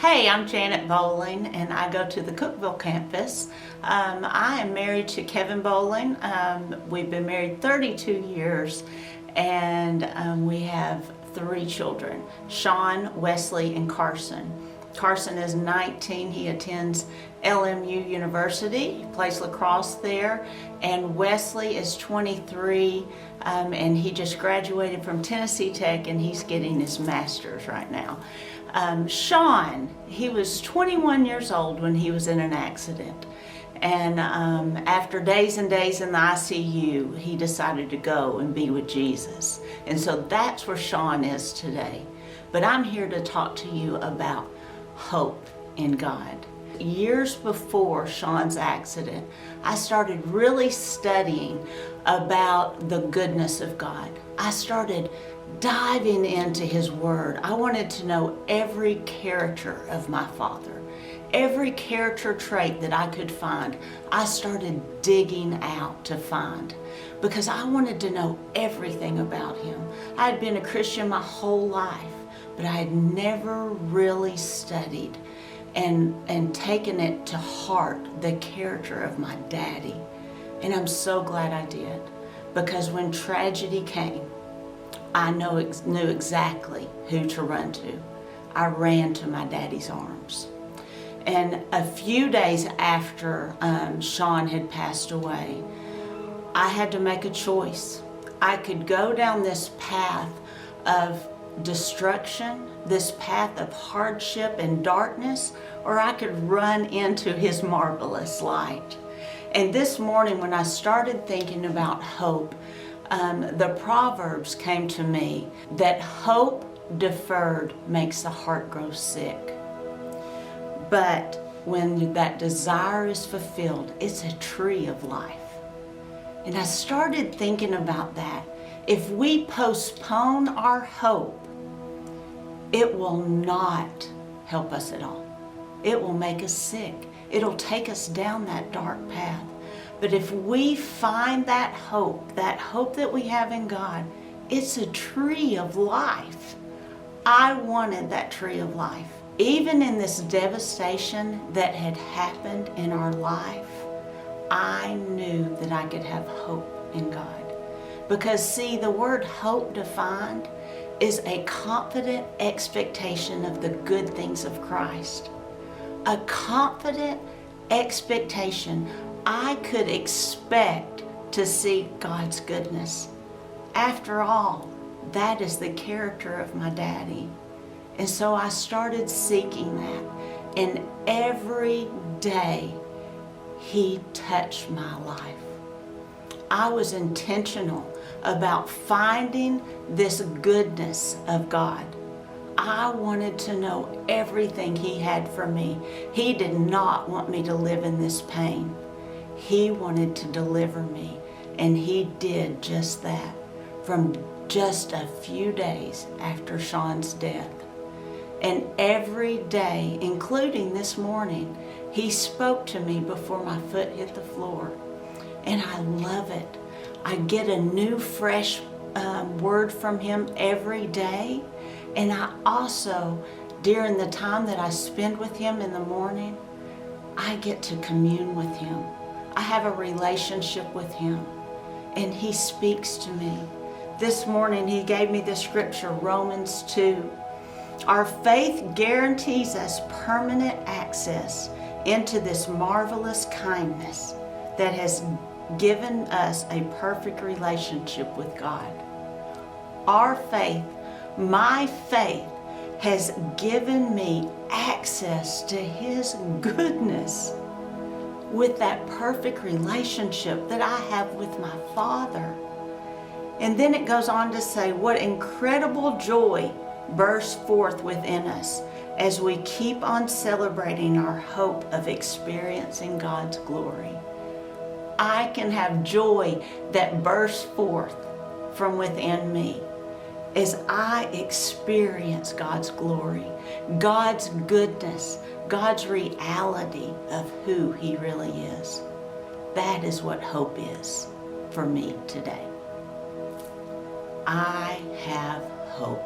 Hey, I'm Janet Bowling, and I go to the Cookeville campus. I am married to Kevin Bowling. We've been married 32 years, and we have 3 children, Sean, Wesley, and Carson. Carson is 19. He attends LMU University. He plays lacrosse there. And Wesley is 23, and he just graduated from Tennessee Tech, and he's getting his master's right now. Sean, he was 21 years old when he was in an accident. And after days and days in the ICU, he decided to go and be with Jesus. And so that's where Sean is today. But I'm here to talk to you about hope in God. Years before Sean's accident, I started really studying about the goodness of God. I started diving into His Word. I wanted to know every character of my Father. Every character trait that I could find, I started digging out to find, because I wanted to know everything about Him. I had been a Christian my whole life, but I had never really studied and taken it to heart, the character of my daddy. And I'm so glad I did, because when tragedy came, I knew exactly who to run to. I ran to my daddy's arms. And a few days after Sean had passed away, I had to make a choice. I could go down this path of destruction, this path of hardship and darkness, or I could run into His marvelous light. And this morning when I started thinking about hope, the Proverbs came to me that hope deferred makes the heart grow sick. But when that desire is fulfilled, it's a tree of life. And I started thinking about that. If we postpone our hope, it will not help us at all. It will make us sick. It'll take us down that dark path. But if we find that hope that we have in God, it's a tree of life. I wanted that tree of life. Even in this devastation that had happened in our life, I knew that I could have hope in God. Because see, the word hope defined is a confident expectation of the good things of Christ. A confident expectation. I could expect to see God's goodness. After all, that is the character of my daddy. And so I started seeking that. And every day, He touched my life. I was intentional about finding this goodness of God. I wanted to know everything He had for me. He did not want me to live in this pain. He wanted to deliver me, and He did just that from just a few days after Sean's death. And every day, including this morning, He spoke to me before my foot hit the floor. And I love it. I get a new, fresh word from Him every day. And I also, during the time that I spend with Him in the morning, I get to commune with Him. I have a relationship with Him, and He speaks to me. This morning He gave me the scripture, Romans 2. Our faith guarantees us permanent access into this marvelous kindness that has given us a perfect relationship with God. Our faith, my faith, has given me access to His goodness with that perfect relationship that I have with my Father. And then it goes on to say, what incredible joy bursts forth within us as we keep on celebrating our hope of experiencing God's glory. I can have joy that bursts forth from within me as I experience God's glory, God's goodness, God's reality of who He really is. That is what hope is for me today. I have hope.